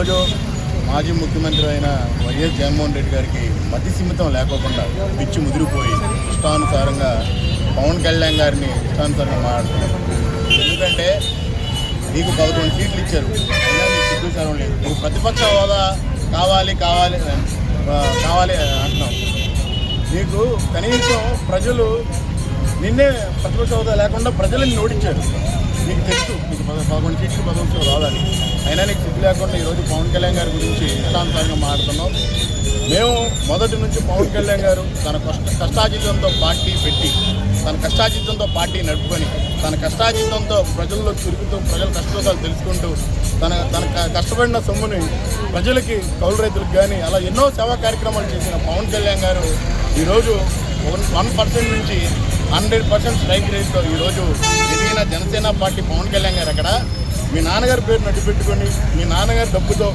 ఈరోజు మాజీ ముఖ్యమంత్రి అయిన వైఎస్ జగన్మోహన్ రెడ్డి గారికి మతి సీమితం లేకోకుండా పిచ్చి ముదిరిపోయి ఇష్టానుసారంగా పవన్ కళ్యాణ్ గారిని ఇష్టానుసారంగా మాట్లాడుతున్నారు. ఎందుకంటే నీకు 11 సీట్లు ఇచ్చారు, అయినా నీకు సిగ్గుసారం లేదు. నువ్వు ప్రతిపక్ష హోదా కావాలి కావాలి కావాలి అంటున్నావు. నీకు కనీసం ప్రజలు నిన్నే ప్రతిపక్ష హోదా లేకుండా ప్రజలని ఓడించారు. నీకు తెలుసు నీకు 11 సీట్లు 11 రావాలి. అయినా నీకు సిగ్గు లేకుండా ఈరోజు పవన్ కళ్యాణ్ గారి గురించి ఇష్టానుసారంగా మాట్లాడుతున్నాం. మేము మొదటి నుంచి పవన్ కళ్యాణ్ గారు తన కష్టార్జితంతో పార్టీ పెట్టి, తన కష్టార్జితంతో పార్టీ నడుపుకొని, తన కష్టార్జితంతో ప్రజల్లో తిరుగుతూ, ప్రజల కష్టాలు తెలుసుకుంటూ, తన కష్టపడిన సొమ్ముని ప్రజలకి, కౌలు రైతులకు కానీ అలా ఎన్నో సేవా కార్యక్రమాలు చేసిన పవన్ కళ్యాణ్ గారు ఈరోజు 1% నుంచి 100% స్ట్రైక్ రేట్తో ఈరోజు ఎదిగిన జనసేన పార్టీ పవన్ కళ్యాణ్ గారు అక్కడ మీ నాన్నగారి పేరు నడ్డు పెట్టుకొని, మీ నాన్నగారి డబ్బుతో,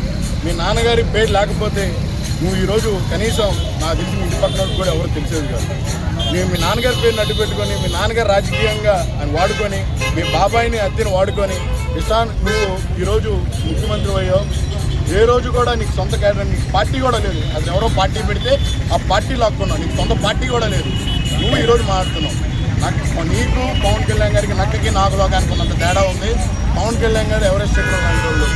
మీ నాన్నగారి పేరు లేకపోతే నువ్వు ఈరోజు కనీసం నాకు తెలిసి మీ ఇంటి పక్కన కూడా ఎవరు తెలిసేది కాదు. మేము మీ నాన్నగారి పేరుని అడ్డు పెట్టుకొని, మీ నాన్నగారు రాజకీయంగా ఆయన వాడుకొని, మీ బాబాయిని అత్తని వాడుకొని నువ్వు ఈరోజు ముఖ్యమంత్రి అయ్యో. ఏ రోజు కూడా నీకు సొంత క్యాడర్, నీకు పార్టీ కూడా లేదు. అది ఎవరో పార్టీ పెడితే ఆ పార్టీ లాక్కున్నావు, నీకు సొంత పార్టీ కూడా లేదు. నువ్వు ఈరోజు మాట్లాడుతున్నావు. నీకు పవన్ కళ్యాణ్ గారికి నక్కకి నాకు లోకానికి ఉన్నంత తేడా ఉంది. పవన్ కళ్యాణ్ గారు ఎవరెస్ట్ ఎక్కడ లాంటి వాళ్ళు.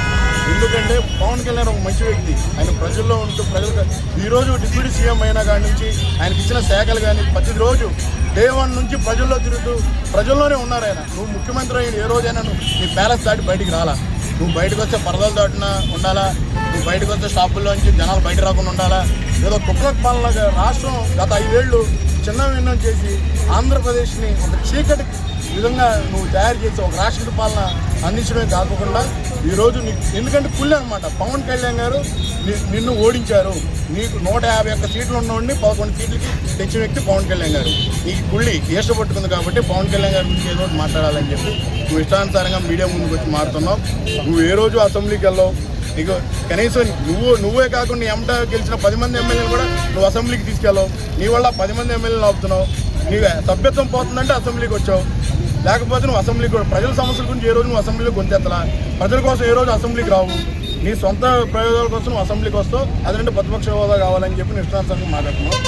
ఎందుకంటే పవన్ కళ్యాణ్ ఒక మంచి వ్యక్తి. ఆయన ప్రజల్లో ఉంటూ ప్రజలకు ఈరోజు డిప్యూటీ సీఎం అయినా కాడి నుంచి ఆయనకి ఇచ్చిన శాఖలు కానీ ప్రతిరోజు డే 1 నుంచి ప్రజల్లో తిరుగుతూ ప్రజల్లోనే ఉన్నారు ఆయన. నువ్వు ముఖ్యమంత్రి అయిన ఏ రోజైనా నువ్వు నీ ప్యాలెస్ దాటి బయటికి రాలా. నువ్వు బయటకు వస్తే పరదాలు దాటినా ఉండాలా, నువ్వు బయటకు వస్తే షాపుల్లోంచి జనాలు బయట రాకుండా ఉండాలా. ఏదో కుక్కల పాలనగా రాష్ట్రం గత 5 ఏళ్ళు చిన్న విన్నం చేసి ఆంధ్రప్రదేశ్ని ఒక చీకటి విధంగా నువ్వు తయారు చేసి ఒక రాష్ట్ర పాలన అందించడమే కాకుండా ఈరోజు నీకు ఎందుకంటే కుళ్ళి అనమాట. పవన్ కళ్యాణ్ గారు నిన్ను ఓడించారు. నీకు 151 సీట్లు ఉన్నవాడిని 11 సీట్లకి తెచ్చిన వ్యక్తి పవన్ కళ్యాణ్ గారు. నీకు కుళ్ళి పట్టుకుంది కాబట్టి పవన్ కళ్యాణ్ గారి గురించి ఏదో మాట్లాడాలని చెప్పి నువ్వు ఇష్టానుసారంగా మీడియా ముందుకు వచ్చి మాట్లాడుతున్నావు. నువ్వు ఏ రోజు అసెంబ్లీకి వెళ్ళావు. నీకు కనీసం నువ్వే కాకుండా ఎమ్మట గెలిచిన 10 మంది ఎమ్మెల్యేలు కూడా నువ్వు అసెంబ్లీకి తీసుకెళ్ళావు. నీ వల్ల 10 మంది ఎమ్మెల్యేలు ఆపుతున్నావు. నీకు సభ్యత్వం పోతుందంటే అసెంబ్లీకి వచ్చావు. లేకపోతే నువ్వు అసెంబ్లీకి కూడా ప్రజల సమస్యల గురించి ఏ రోజు నువ్వు అసెంబ్లీలో గొంతెత్తలా. ప్రజల కోసం ఏ రోజు అసెంబ్లీకి రావు. నీ సొంత ప్రయోజనాల కోసం నువ్వు అసెంబ్లీకి వస్తావు. అదంటే ప్రతిపక్ష హోదా కావాలని చెప్పి నువ్వు ఇష్టానుసారంగా మాట్లాడుతున్నావు.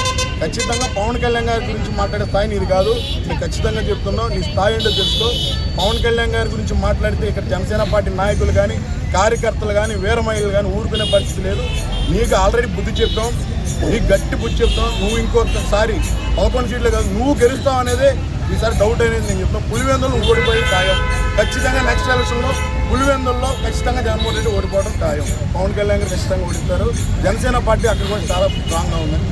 ఖచ్చితంగా పవన్ కళ్యాణ్ గారి గురించి మాట్లాడే స్థాయి నీది కాదు. నీకు ఖచ్చితంగా చెప్తున్నావు. నీ స్థాయి ఏంటో తెలుసుకో. పవన్ కళ్యాణ్ గారి గురించి మాట్లాడితే ఇక్కడ జనసేన పార్టీ నాయకులు కానీ, కార్యకర్తలు కానీ, వీర మహిళలు కానీ ఊరుకునే పరిస్థితి లేదు. నీకు ఆల్రెడీ బుద్ధి చెప్తాం, నీకు గట్టి బుద్ధి చెప్తాం. నువ్వు ఇంకొకసారి 11 సీట్లు కాదు నువ్వు గెలుస్తావు అనేది ఈసారి డౌట్ అనేది నేను చెప్తాను. పులివెందులు నువ్వు ఓడిపోయి ఖాయం. ఖచ్చితంగా నెక్స్ట్ ఎలక్షన్లో పులివెందుల్లో ఖచ్చితంగా జగన్మోహన్ రెడ్డి ఓడిపోవడం ఖాయం. పవన్ కళ్యాణ్ గారు ఖచ్చితంగా ఓడిస్తారు. జనసేన పార్టీ అక్కడ కూడా చాలా స్ట్రాంగ్గా ఉందని